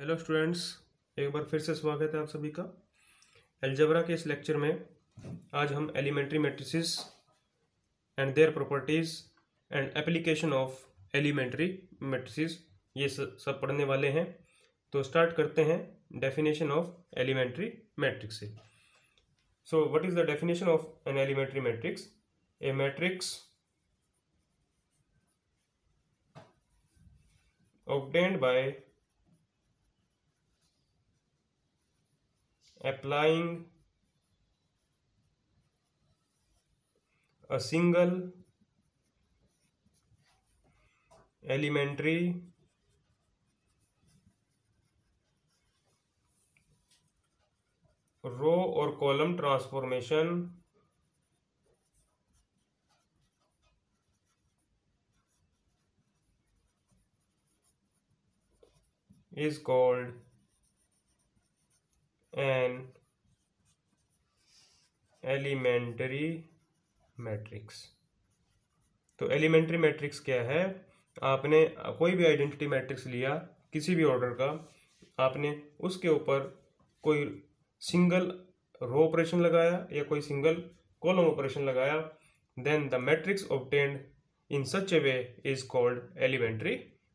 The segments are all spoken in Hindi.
हेलो स्टूडेंट्स, एक बार फिर से स्वागत है आप सभी का। अलजेब्रा के इस लेक्चर में आज हम elementary matrices and their properties and application of elementary matrices ये सब पढ़ने वाले हैं। तो स्टार्ट करते हैं डेफिनेशन ऑफ एलिमेंट्री मैट्रिक्स से। So what is the definition of an elementary matrix? A matrix obtained by applying a single elementary row or column transformation is called an elementary matrix। तो एलिमेंट्री मैट्रिक्स क्या है? आपने कोई भी आइडेंटिटी मैट्रिक्स लिया किसी भी ऑर्डर का, आपने उसके ऊपर कोई सिंगल रो ऑपरेशन लगाया या कोई सिंगल कॉलम ऑपरेशन लगाया, then the matrix obtained in such a way is called elementary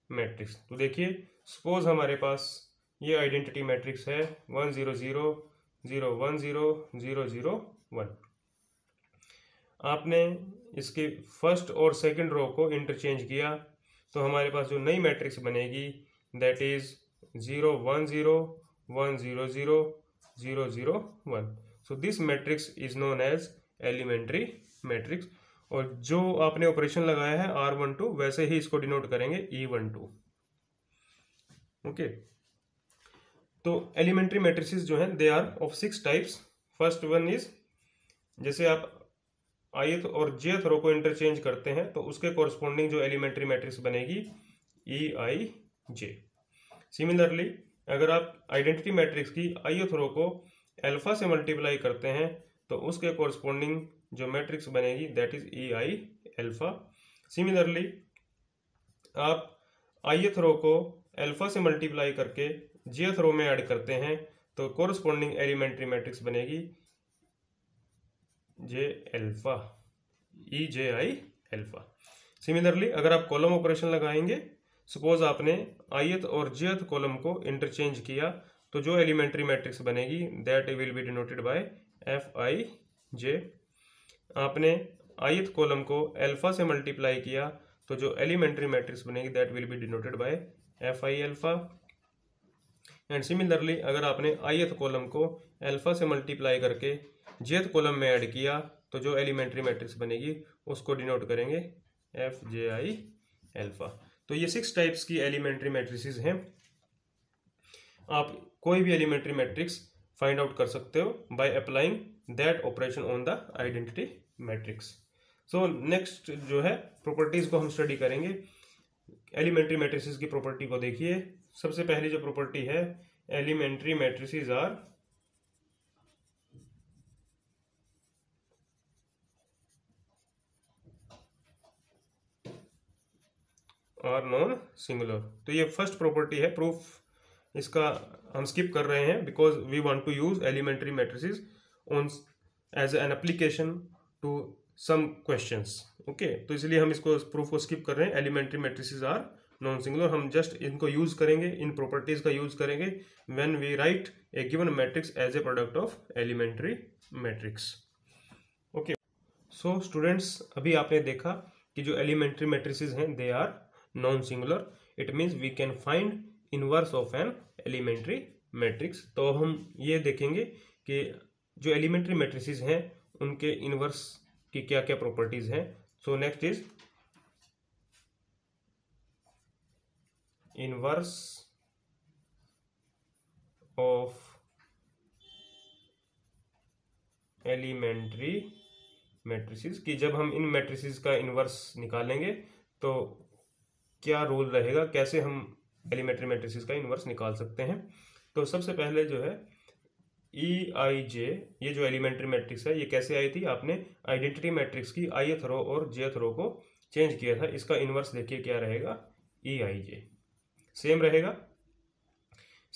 matrix. तो देखिए, सपोज हमारे पास ये आइडेंटिटी मैट्रिक्स है 1 0 0 0 1 0 0 0 1। आपने इसके फर्स्ट और सेकंड रो को इंटरचेंज किया तो हमारे पास जो नई मैट्रिक्स बनेगी that is 0 1 0 1 0 0 0 0 1। So this matrix is known as elementary matrix. और जो आपने ऑपरेशन लगाया है R12 वैसे ही इसको डिनोट करेंगे E12। ओके, तो एलिमेंट्री मैट्रिसेस जो हैं they are of 6 types. First one is, जैसे आप ith और jth रो को इंटरचेंज करते हैं तो उसके कोरस्पॉन्डिंग जो एलिमेंट्री मैट्रिक्स बनेगी EIJ। सिमिलरली अगर आप आइडेंटिटी मैट्रिक्स की ith रो को अल्फा से मल्टीप्लाई करते हैं तो उसके कोरस्पॉन्डिंग जो मैट्रिक्स बनेगी that is EI alpha. Similarly आप ith रो को अल्फा से मल्टीप्लाई करके jth रो में ऐड करते हैं तो कोरस्पॉन्डिंग एलिमेंट्री मैट्रिक्स बनेगी J alpha, EJI alpha. Similarly अगर आप कॉलम ऑपरेशन लगाएंगे, सपोज आपने ith और jth कॉलम को इंटरचेंज किया तो जो एलिमेंट्री मैट्रिक्स बनेगी that will be denoted by FIJ। आपने ith कॉलम को अल्फा से मल्टीप्लाई किया तो जो एलिमेंट्री मैट्रिक्स बनेगी that will be denoted by FI alpha. And similarly अगर आपने ith कॉलम को अल्फा से मल्टीप्लाई करके jth कॉलम में ऐड किया तो जो एलिमेंट्री मैट्रिक्स बनेगी उसको डिनोट करेंगे FJI अल्फा। तो ये 6 टाइप्स की एलिमेंट्री मैट्रिसेस हैं। आप कोई भी एलिमेंट्री मैट्रिक्स फाइंड आउट कर सकते हो by applying that operation on the identity matrix. So next जो है प्रॉपर्टीज को हम स्टडी करेंगे। एलिमेंट्री मैट्रिसेस की प्रॉपर्टी को देखिए। सबसे पहली जो प्रॉपर्टी है, elementary matrices are non singular. तो ये फर्स्ट प्रॉपर्टी है। प्रूफ इसका हम स्किप कर रहे हैं because we want to use elementary matrices on as an application to some questions. Okay, तो इसलिए हम इसको प्रूफ को स्किप कर रहे हैं। Elementary matrices are non singular. हम जस्ट इनको यूज करेंगे, इन प्रॉपर्टीज का यूज करेंगे when we write a given matrix as a product of elementary matrix. Okay, so students, अभी आपने देखा कि जो एलिमेंट्री मैट्रिसेस हैं they are non singular. It means we can find inverse of an elementary matrix. तो हम ये देखेंगे कि जो एलिमेंट्री मैट्रिसेस हैं उनके इनवर्स की क्या क्या प्रॉपर्टीज हैं। So next is inverse of elementary matrices. कि जब हम इन मैट्रिसेस का इनवर्स निकालेंगे तो क्या रूल रहेगा, कैसे हम एलिमेंट्री मैट्रिसेस का इनवर्स निकाल सकते हैं। तो सबसे पहले जो है EIJ, ये जो एलिमेंट्री मैट्रिक्स है ये कैसे आई थी? आपने आइडेंटिटी मैट्रिक्स की ith रो और jth रो को चेंज किया था। इसका इनवर्स देखिए क्या रहेगा, EIJ सेम रहेगा।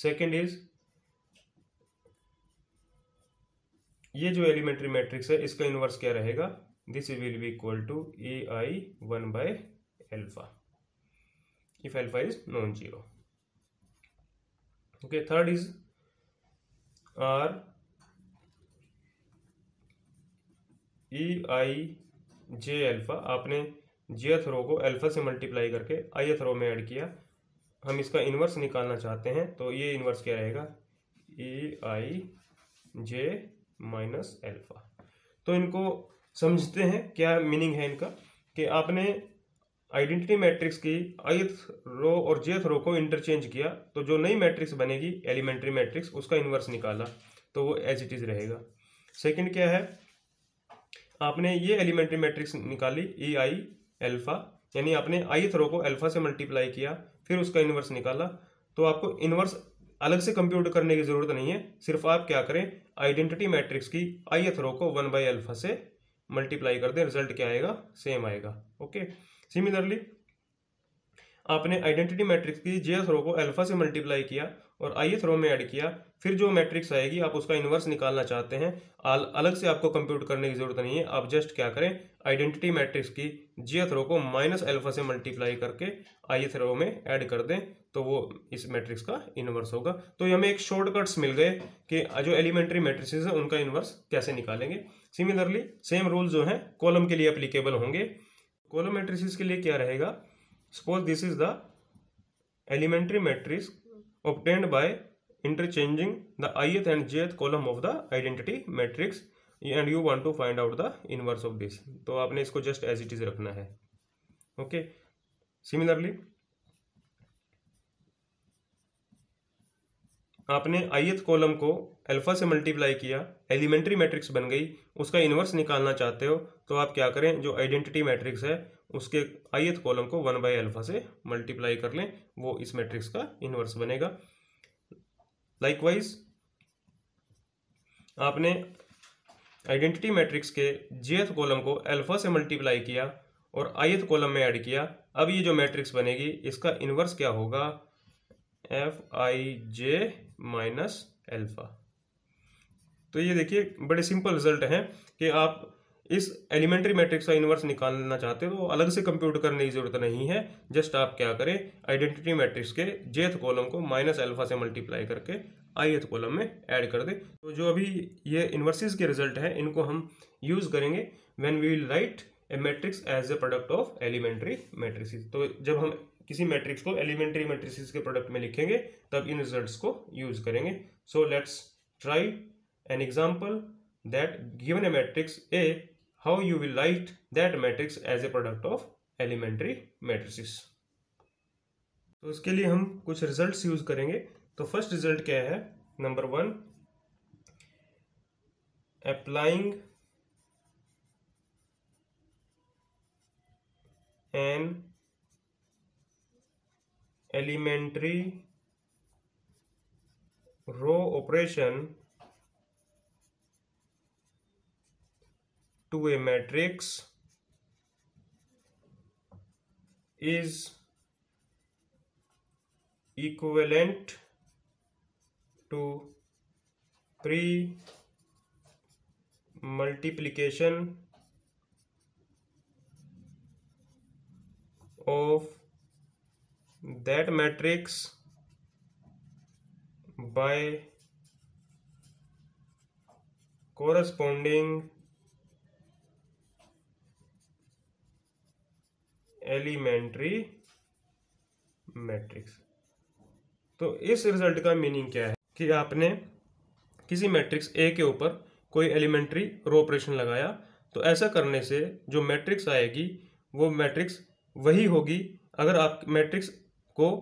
सेकेंड इज ये जो एलिमेंट्री मैट्रिक्स है इसका इनवर्स क्या रहेगा, this will be equal to AI1/alpha if alpha is non-zero. Okay, third is R EIJ alpha. आपने jth रो को अल्फा से मल्टीप्लाई करके ith रो में ऐड किया, हम इसका इनवर्स निकालना चाहते हैं, तो ये इनवर्स क्या रहेगा, EIJ माइनस अल्फा. तो इनको समझते हैं क्या मीनिंग है इनका, कि आपने आइडेंटिटी मैट्रिक्स की ith रो और jth रो को इंटरचेंज किया, तो जो नई मैट्रिक्स बनेगी एलिमेंट्री मैट्रिक्स, उसका इनवर्स निकाला, तो वो एज इट इज रहेगा. सेकंड क्या है, आपने ये एलिमेंट्री मैट्रिक्स निकाली EI अल्फा, यानी आपने ith रो को अल्फा से मल्टीप्लाई किया, फिर उसका इनवर्स निकाला, तो आपको इनवर्स अलग से कंप्यूट करने की जरूरत नहीं है, सिर्फ आप क्या करें, आइडेंटिटी मैट्रिक्स की ith रो को 1/अल्फा से मल्टीप्लाई कर दें, रिजल्ट क्या आएगा, सेम आएगा. ओके. सिमिलरली आपने आइडेंटिटी मैट्रिक्स की jth रो को अल्फा से मल्टीप्लाई किया और ith रो में ऐड किया, फिर जो मैट्रिक्स आएगी आप उसका इनवर्स निकालना चाहते हैं, अलग से आपको कंप्यूट करने की जरूरत नहीं है, आप जस्ट क्या करें, आइडेंटिटी मैट्रिक्स की jth रो को माइनस अल्फा से मल्टीप्लाई करके ith रो में ऐड कर दें, तो वो इस मैट्रिक्स का इनवर्स होगा. तो हमें एक शॉर्टकट्स मिल गए कि जो एलिमेंट्री मैट्रिसेस है उनका इनवर्स कैसे निकालेंगे. सिमिलरली सेम रूल जो है कॉलम के लिए एप्लीकेबल होंगे. कॉलम मैट्रिसेस के लिए क्या रहेगा, suppose this is the elementary matrix obtained by interchanging the ith and jth column of the identity matrix and you want to find out the inverse of this, तो आपने इसको just as it is रखना है. ओके. सिमिलरली आपने ith कॉलम को अल्फा से मल्टीप्लाई किया, एलिमेंट्री मैट्रिक्स बन गई, उसका इनवर्स निकालना चाहते हो, तो आप क्या करें, जो आइडेंटिटी मैट्रिक्स है उसके ith कॉलम को 1/अल्फा से मल्टीप्लाई कर लें, वो इस मैट्रिक्स का इनवर्स बनेगा. लाइकवाइज आपने आइडेंटिटी मैट्रिक्स के jth कॉलम को अल्फा से मल्टीप्लाई किया और ith कॉलम में ऐड किया, अब ये जो मैट्रिक्स बनेगी इसका इनवर्स क्या होगा, Fij माइनस अल्फा. तो ये देखिए बड़े सिंपल रिजल्ट हैं कि आप इस एलिमेंट्री मैट्रिक्स का इनवर्स निकालना चाहते हो तो अलग से कंप्यूट करने की जरूरत नहीं है, जस्ट आप क्या करें, आइडेंटिटी मैट्रिक्स के jth कॉलम को माइनस अल्फा से मल्टीप्लाई करके ith कॉलम में ऐड कर दें. तो जो अभी ये इनवर्सेस के रिजल्ट हैं इनको हम यूज करेंगे when we will write a matrix as a product of elementary matrices. तो जब हम किसी मैट्रिक्स को एलिमेंट्री मैट्रिसेस के प्रोडक्ट में लिखेंगे तब इन रिजल्ट्स को यूज करेंगे. So let's try an example that given a matrix A, how you will write that matrix as a product of elementary matrices. तो इसके लिए हम कुछ रिजल्ट्स यूज करेंगे. तो फर्स्ट रिजल्ट क्या है, number 1, applying an elementary row operation to a matrix is equivalent to pre-multiplication of that matrix by corresponding elementary matrix. तो इस रिजल्ट का मीनिंग क्या है कि आपने किसी मैट्रिक्स ए के ऊपर कोई एलिमेंट्री रो ऑपरेशन लगाया, तो ऐसा करने से जो मैट्रिक्स आएगी वो मैट्रिक्स वही होगी अगर आप मैट्रिक्स को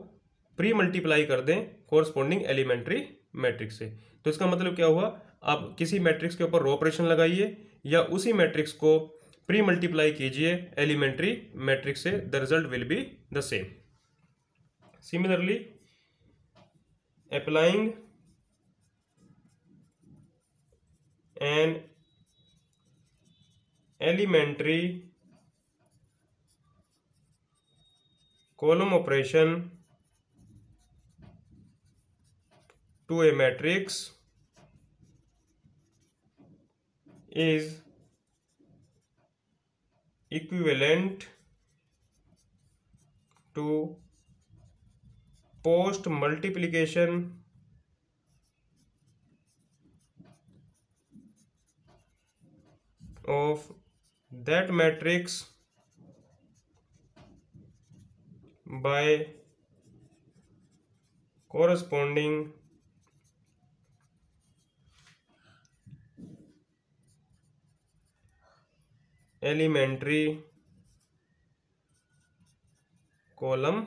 प्री मल्टीप्लाई कर दें कोरस्पॉन्डिंग एलिमेंट्री मैट्रिक्स से. तो इसका मतलब क्या हुआ, आप किसी मैट्रिक्स के ऊपर रो ऑपरेशन लगाइए या उसी मैट्रिक्स को प्री मल्टीप्लाई कीजिए एलिमेंट्री मैट्रिक्स से, the result will be the same. Similarly applying an elementary column operation to a matrix is equivalent to post multiplication of that matrix by corresponding elementary column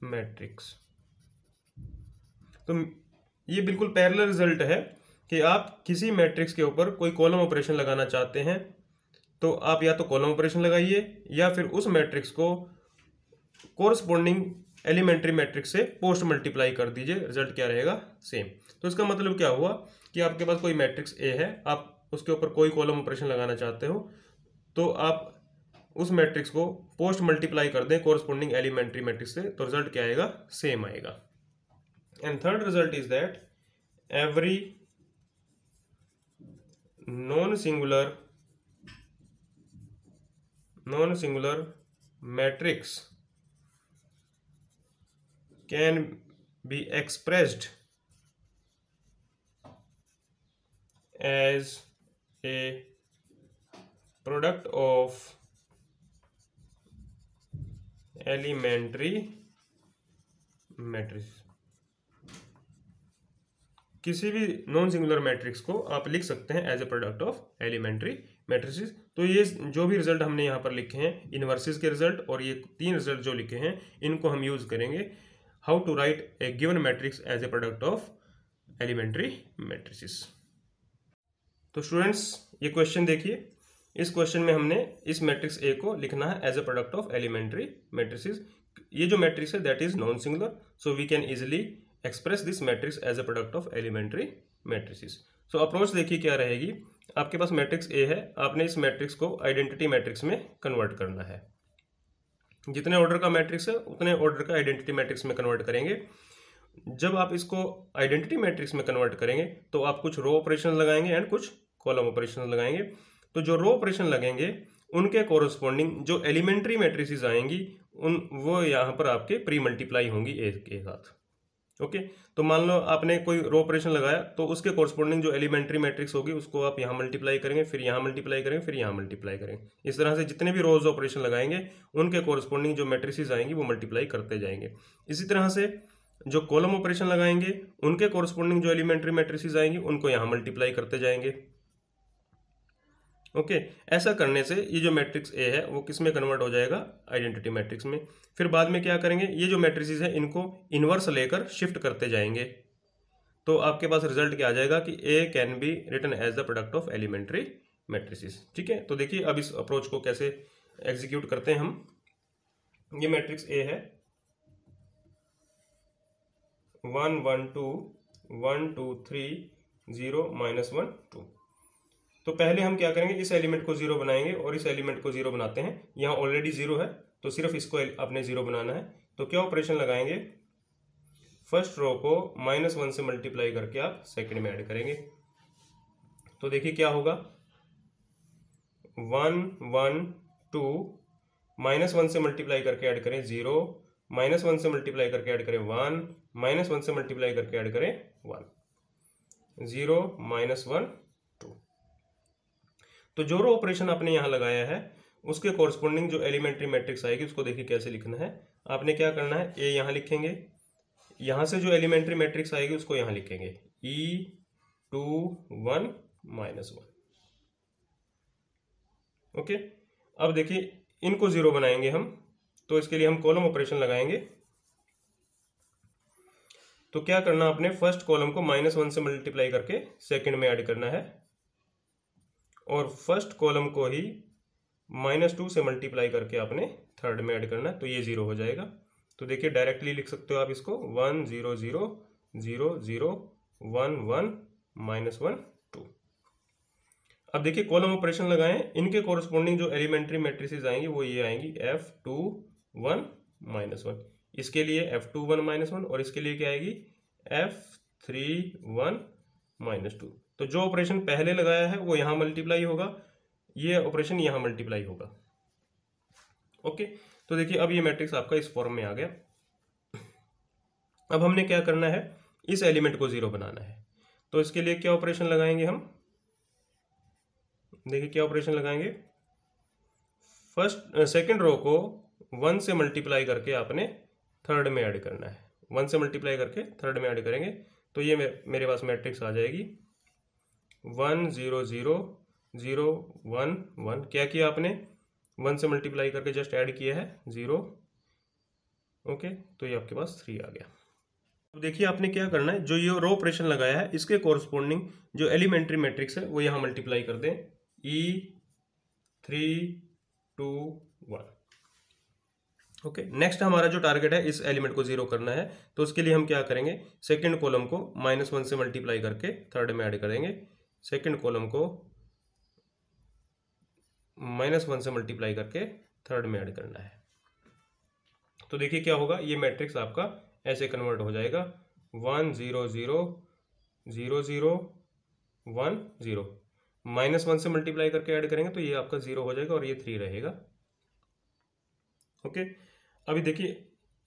matrix. तो ये बिल्कुल पैरेलल रिजल्ट है कि आप किसी मैट्रिक्स के ऊपर कोई कॉलम ऑपरेशन लगाना चाहते हैं तो आप या तो कॉलम ऑपरेशन लगाइए या फिर उस मैट्रिक्स को कोरस्पॉन्डिंग एलिमेंट्री मैट्रिक्स से पोस्ट मल्टीप्लाई कर दीजिए, रिजल्ट क्या रहेगा, सेम। तो इसका मतलब क्या हुआ कि आपके पास कोई मैट्रिक्स ए है, आप उसके ऊपर कोई कॉलम ऑपरेशन लगाना चाहते हो तो आप उस मैट्रिक्स को पोस्ट मल्टीप्लाई कर दें कोरस्पॉन्डिंग एलिमेंट्री मैट्रिक्स से, तो रिजल्ट क्या आएगा, सेम आएगा। And third result is that every non singular matrix can be expressed as a product of elementary matrix। किसी भी नॉन सिंगुलर मैट्रिक्स को आप लिख सकते हैं as a product of elementary matrices. तो ये जो भी रिजल्ट हमने यहाँ पर लिखे हैं, इनवर्सिस के रिजल्ट और ये तीन रिजल्ट जो लिखे हैं, इनको हम यूज करेंगे how to write a given matrix as a product of elementary matrices. तो स्टूडेंट्स ये क्वेश्चन देखिए, इस क्वेश्चन में हमने इस मैट्रिक्स ए को लिखना है as a product of elementary matrices. ये जो मैट्रिक्स है that is non singular, so we can easily express this matrix as a product of elementary matrices. So approach देखिए क्या रहेगी, आपके पास मैट्रिक्स ए है, आपने इस मैट्रिक्स को आइडेंटिटी मैट्रिक्स में कन्वर्ट करना है। जितने ऑर्डर का मैट्रिक्स है उतने ऑर्डर का आइडेंटिटी मैट्रिक्स में कन्वर्ट करेंगे। जब आप इसको आइडेंटिटी मैट्रिक्स में कन्वर्ट करेंगे तो आप कुछ रो ऑपरेशन लगाएंगे एंड कुछ कॉलम ऑपरेशन लगाएंगे। तो जो रो ऑपरेशन लगेंगे उनके कोरस्पॉन्डिंग जो एलिमेंट्री मैट्रिसेस आएंगी वो यहाँ पर आपके प्री मल्टीप्लाई होंगी ए के साथ। ओके, तो मान लो आपने कोई रो ऑपरेशन लगाया तो उसके कोरस्पॉन्डिंग जो एलिमेंट्री मैट्रिक्स होगी उसको आप यहाँ मल्टीप्लाई करेंगे, फिर यहाँ मल्टीप्लाई करेंगे, फिर यहाँ मल्टीप्लाई करेंगे। इस तरह से जितने भी रोज ऑपरेशन लगाएंगे उनके कोरस्पॉन्डिंग जो मैट्रिसेस आएंगी वो मल्टीप्लाई करते जाएंगे। इसी तरह से जो कॉलम ऑपरेशन लगाएंगे उनके कोरस्पॉन्डिंग जो एलिमेंट्री मैट्रिसेस आएंगी उनको यहाँ मल्टीप्लाई करते जाएंगे। ओके, ऐसा करने से ये जो मैट्रिक्स ए है वो किस में कन्वर्ट हो जाएगा, आइडेंटिटी मैट्रिक्स में। फिर बाद में क्या करेंगे, ये जो मैट्रिसेस है इनको इनवर्स लेकर शिफ्ट करते जाएंगे तो आपके पास रिजल्ट क्या आ जाएगा कि A can be written as the product of elementary matrices. ठीक है, तो देखिए अब इस अप्रोच को कैसे एग्जीक्यूट करते हैं हम। ये मैट्रिक्स ए है 1 1 2 1 2 3 0 -1 2। तो पहले हम क्या करेंगे, इस एलिमेंट को 0 बनाएंगे और इस एलिमेंट को 0 बनाते हैं। यहाँ ऑलरेडी 0 है तो सिर्फ इसको अपने 0 बनाना है। तो क्या ऑपरेशन लगाएंगे, फर्स्ट रो को -1 से मल्टीप्लाई करके आप सेकंड में ऐड करेंगे। तो देखिए क्या होगा, 1 1 2 -1 से मल्टीप्लाई करके ऐड करें 0, -1 से मल्टीप्लाई करके ऐड करें 1, -1 से मल्टीप्लाई करके ऐड करें 1, 0 -1 2। तो जो रो ऑपरेशन आपने यहाँ लगाया है उसके कोरस्पॉन्डिंग जो एलिमेंट्री मैट्रिक्स आएगी उसको देखिए कैसे लिखना है। आपने क्या करना है, ए यहाँ लिखेंगे, यहाँ से जो एलिमेंट्री मैट्रिक्स आएगी उसको यहाँ लिखेंगे E2 1 -1। ओके, अब देखिए इनको 0 बनाएंगे हम, तो इसके लिए हम कॉलम ऑपरेशन लगाएंगे। तो क्या करना, आपने फर्स्ट कॉलम को -1 से मल्टीप्लाई करके सेकंड में ऐड करना है और फर्स्ट कॉलम को ही -2 से मल्टीप्लाई करके आपने थर्ड में ऐड करना है, तो ये 0 हो जाएगा। तो देखिए डायरेक्टली लिख सकते हो आप इसको 1 0 0 0 0 1 1 -1 2। अब देखिए कॉलम ऑपरेशन लगाएं, इनके कोरस्पॉन्डिंग जो एलिमेंट्री मैट्रिसेस आएंगी वो ये आएंगी F2 1 -1। इसके लिए F2 1 -1 और इसके लिए क्या आएगी F3 1 -2। तो जो ऑपरेशन पहले लगाया है वो यहाँ मल्टीप्लाई होगा, ये ऑपरेशन यहाँ मल्टीप्लाई होगा। ओके, तो देखिए अब ये मैट्रिक्स आपका इस फॉर्म में आ गया। अब हमने क्या करना है, इस एलिमेंट को 0 बनाना है। तो इसके लिए क्या ऑपरेशन लगाएंगे हम, देखिए क्या ऑपरेशन लगाएंगे। सेकंड रो को 1 से मल्टीप्लाई करके आपने थर्ड में ऐड करना है। 1 से मल्टीप्लाई करके थर्ड में ऐड करेंगे तो ये मेरे पास मैट्रिक्स आ जाएगी 1 0 0 0 1 1। क्या किया आपने, 1 से मल्टीप्लाई करके जस्ट ऐड किया है 0। ओके, तो ये आपके पास 3 आ गया। अब देखिए आपने क्या करना है, जो ये रो ऑपरेशन लगाया है इसके कोरस्पोंडिंग जो एलिमेंट्री मैट्रिक्स है वो यहाँ मल्टीप्लाई कर दें, E3 2 1। ओके, नेक्स्ट हमारा जो टारगेट है इस एलिमेंट को 0 करना है। तो उसके लिए हम क्या करेंगे, सेकंड कॉलम को -1 से मल्टीप्लाई करके थर्ड में ऐड करेंगे। सेकंड कॉलम को -1 से मल्टीप्लाई करके थर्ड में ऐड करना है। तो देखिए क्या होगा, ये मैट्रिक्स आपका ऐसे कन्वर्ट हो जाएगा 1 0 0 0 0 1 0। -1 से मल्टीप्लाई करके ऐड करेंगे तो ये आपका 0 हो जाएगा और ये 3 रहेगा। ओके, अभी देखिए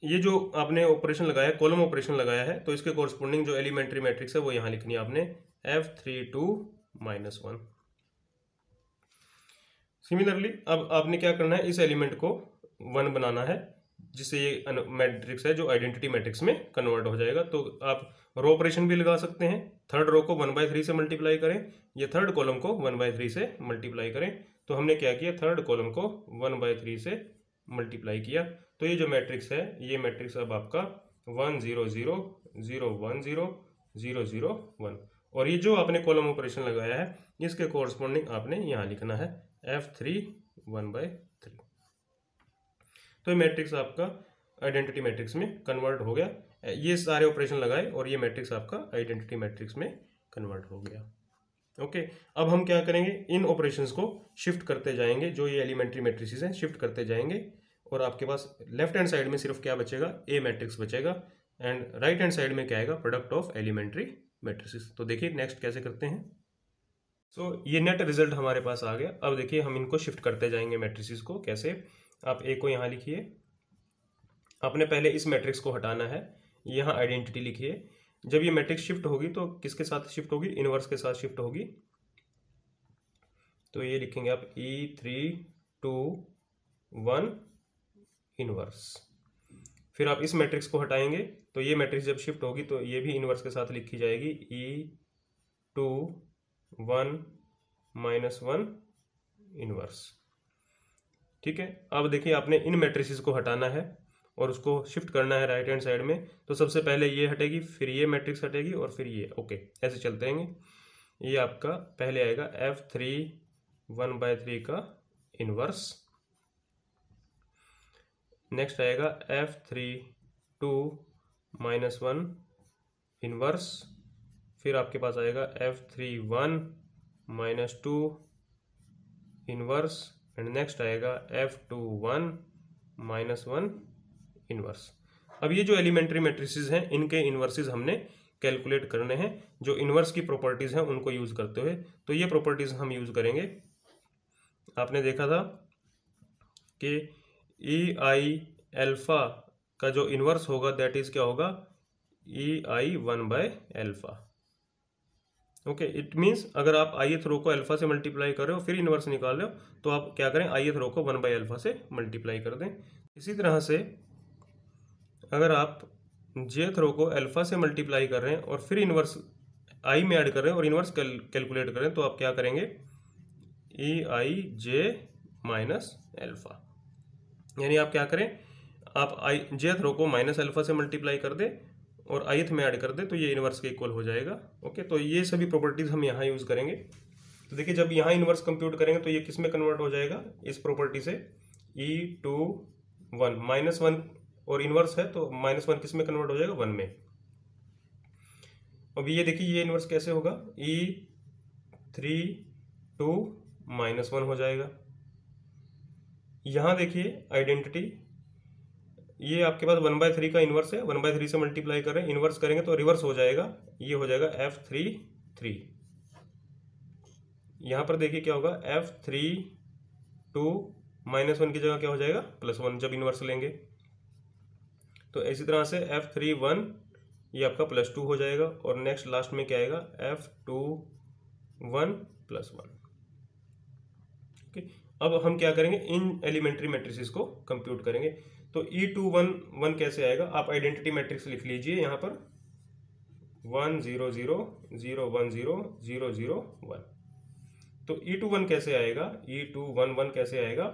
ये जो आपने ऑपरेशन लगाया, कॉलम ऑपरेशन लगाया है, तो इसके कोरस्पोंडिंग जो एलिमेंट्री मैट्रिक्स है वो यहाँ लिखनी है आपने F3 2 -1। सिमिलरली अब आपने क्या करना है, इस एलिमेंट को 1 बनाना है जिससे ये मैट्रिक्स है जो आइडेंटिटी मैट्रिक्स में कन्वर्ट हो जाएगा। तो आप रो ऑपरेशन भी लगा सकते हैं, थर्ड रो को 1/3 से मल्टीप्लाई करें या थर्ड कॉलम को 1/3 से मल्टीप्लाई करें। तो हमने क्या किया, थर्ड कॉलम को 1/3 से मल्टीप्लाई किया। तो ये जो मैट्रिक्स है, ये मैट्रिक्स अब आपका 1 0 0 0 1 0 0 0 1। और ये जो आपने कॉलम ऑपरेशन लगाया है इसके कोरस्पोंडिंग आपने यहाँ लिखना है F3 1/3। तो ये मैट्रिक्स आपका आइडेंटिटी मैट्रिक्स में कन्वर्ट हो गया। ये सारे ऑपरेशन लगाए और ये मैट्रिक्स आपका आइडेंटिटी मैट्रिक्स में कन्वर्ट हो गया। ओके, अब हम क्या करेंगे, इन ऑपरेशंस को शिफ्ट करते जाएंगे, जो ये एलिमेंट्री मैट्रिसेस हैं शिफ्ट करते जाएंगे और आपके पास लेफ्ट हैंड साइड में सिर्फ क्या बचेगा, ए मैट्रिक्स बचेगा, एंड राइट हैंड साइड में क्या आएगा, प्रोडक्ट ऑफ एलिमेंट्री मैट्रिसेस। तो देखिए नेक्स्ट कैसे करते हैं। सो ये नेट रिजल्ट हमारे पास आ गया। अब देखिए हम इनको शिफ्ट करते जाएंगे मैट्रिसेस को। कैसे, आप ए को यहाँ लिखिए, आपने पहले इस मैट्रिक्स को हटाना है, यहाँ आइडेंटिटी लिखिए। जब ये मैट्रिक्स शिफ्ट होगी तो किसके साथ शिफ्ट होगी, इनवर्स के साथ शिफ्ट होगी। तो ये लिखेंगे आप E3 2 1 इनवर्स। फिर आप इस मैट्रिक्स को हटाएंगे तो ये मैट्रिक्स जब शिफ्ट होगी तो ये भी इनवर्स के साथ लिखी जाएगी, E2 1 -1 इनवर्स। ठीक है, अब देखिए आपने इन मैट्रिसेस को हटाना है और उसको शिफ्ट करना है राइट हैंड साइड में। तो सबसे पहले ये हटेगी, फिर ये मैट्रिक्स हटेगी और फिर ये। ओके, ऐसे चलते रहेंगे। ये आपका पहले आएगा F3 1/3 का इनवर्स, नेक्स्ट आएगा F3 2 -1 इनवर्स, फिर आपके पास आएगा F3 1 -2 इनवर्स, एंड नेक्स्ट आएगा F2 1 -1 इनवर्स। अब ये जो एलिमेंट्री मैट्रिसेस हैं इनके इनवर्सेस हमने कैलकुलेट करने हैं, जो इनवर्स की प्रॉपर्टीज हैं उनको यूज करते हुए। तो ये प्रॉपर्टीज हम यूज करेंगे। आपने देखा था कि EI अल्फा का जो इनवर्स होगा दैट इज क्या होगा, EI 1/अल्फा। ओके, इट मीन्स अगर आप ith रो को अल्फा से मल्टीप्लाई कर रहे हो फिर इनवर्स निकाल रहे हो तो आप क्या करें, ith रो को 1/अल्फा से मल्टीप्लाई कर दें। इसी तरह से अगर आप jth रो को अल्फा से मल्टीप्लाई कर रहे हैं और फिर इनवर्स i में ऐड कर रहे हैं और इनवर्स कैलकुलेट कर रहे हैं तो आप क्या करेंगे, EIJ -अल्फा। यानी आप क्या करें, आप jth रो को -अल्फा से मल्टीप्लाई कर दें और ith में ऐड कर दे तो ये इनवर्स के इक्वल हो जाएगा। ओके, तो ये सभी प्रॉपर्टीज हम यहाँ यूज करेंगे। तो देखिए जब यहाँ इनवर्स कंप्यूट करेंगे तो ये किस में कन्वर्ट हो जाएगा, इस प्रॉपर्टी से E2 1 -1 और इनवर्स है तो -1 किस में कन्वर्ट हो जाएगा, 1 में। अब ये देखिए ये इनवर्स कैसे होगा, E3 2 -1 हो जाएगा। यहाँ देखिए आइडेंटिटी ये आपके पास 1/3 का इन्वर्स है, 1/3 से मल्टीप्लाई कर रहे हैं, इन्वर्स करेंगे तो रिवर्स हो जाएगा, ये हो जाएगा F3 यहाँ पर देखिए क्या होगा, F3 2 -1 की जगह क्या हो जाएगा +1 जब इन्वर्स लेंगे। तो इसी तरह से F3 1 ये आपका +2 हो जाएगा, और नेक्स्ट लास्ट में क्या आएगा F2 1 +1। ओके, अब हम क्या करेंगे, इन एलिमेंट्री मैट्रिसेस को कंप्यूट करेंगे। तो E2 1 1 कैसे आएगा, आप आइडेंटिटी मैट्रिक्स लिख लीजिए यहाँ पर 1 0 0 0 1 0 0 0 1। तो E2 1 कैसे आएगा, E2 1 1 कैसे आएगा,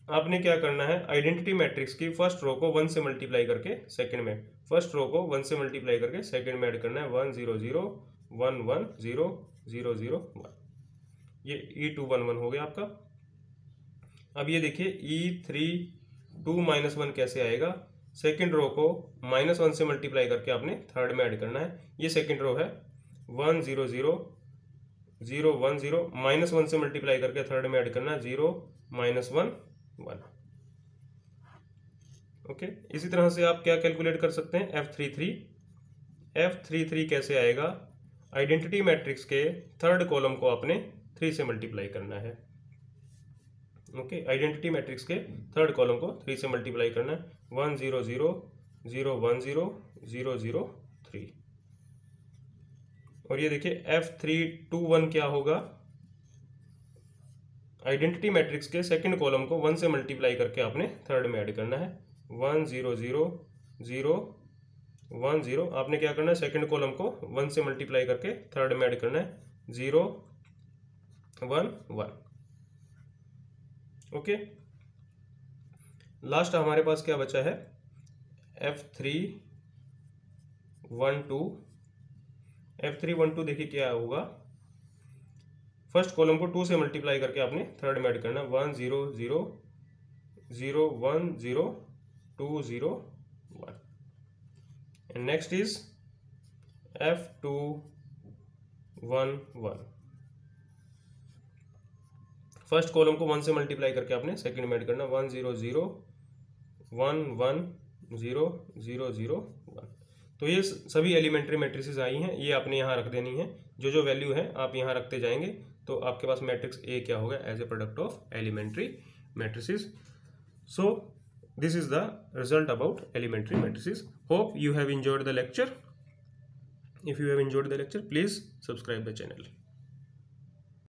आपने क्या करना है, आइडेंटिटी मैट्रिक्स की फर्स्ट रो को 1 से मल्टीप्लाई करके सेकंड में, फर्स्ट रो को 1 से मल्टीप्लाई करके सेकंड में ऐड करना है, 1 0 0 1 1 0 0 0 1। ये E2 1 1 हो गया आपका। अब ये देखिए E3 2 -1 कैसे आएगा, सेकंड रो को -1 से मल्टीप्लाई करके आपने थर्ड में ऐड करना है। ये सेकंड रो है, 1 0 0 0 1 0 -1 से मल्टीप्लाई करके थर्ड में ऐड करना है, 0 -1 1। ओके, इसी तरह से आप क्या कैलकुलेट कर सकते हैं, F33 कैसे आएगा, आइडेंटिटी मैट्रिक्स के थर्ड कॉलम को आपने 3 से मल्टीप्लाई करना है। ओके, आइडेंटिटी मैट्रिक्स के थर्ड कॉलम को 3 से मल्टीप्लाई करना है, 1 0 0 0 1 0 0 0 3। और ये देखिए F3 2 1 क्या होगा, आइडेंटिटी मैट्रिक्स के सेकंड कॉलम को 1 से मल्टीप्लाई करके आपने थर्ड में ऐड करना है, 1 0 0 0 1 0। आपने क्या करना है, सेकंड कॉलम को 1 से मल्टीप्लाई करके थर्ड में ऐड करना है, 0 1 1। ओके, लास्ट हमारे पास क्या बचा है, F3 1 2। F3 1 2 देखिए क्या होगा, फर्स्ट कॉलम को 2 से मल्टीप्लाई करके आपने थर्ड में ऐड करना, 1 0 0 0 1 0 2 0 1। And next is F2 1 1। First column को 1 से मल्टीप्लाई करके आपने सेकंड में ऐड करना, 1 0 0 1 1 0 0 0 1। तो ये सभी एलिमेंट्री मैट्रिसेस आई हैं, ये आपने यहाँ रख देनी है, जो जो वैल्यू है आप यहाँ रखते जाएंगे, तो आपके पास मैट्रिक्स ए क्या होगा, as a product of elementary matrices. So this is the result about elementary matrices. Hope you have enjoyed the lecture. If you have enjoyed the lecture, please subscribe the channel.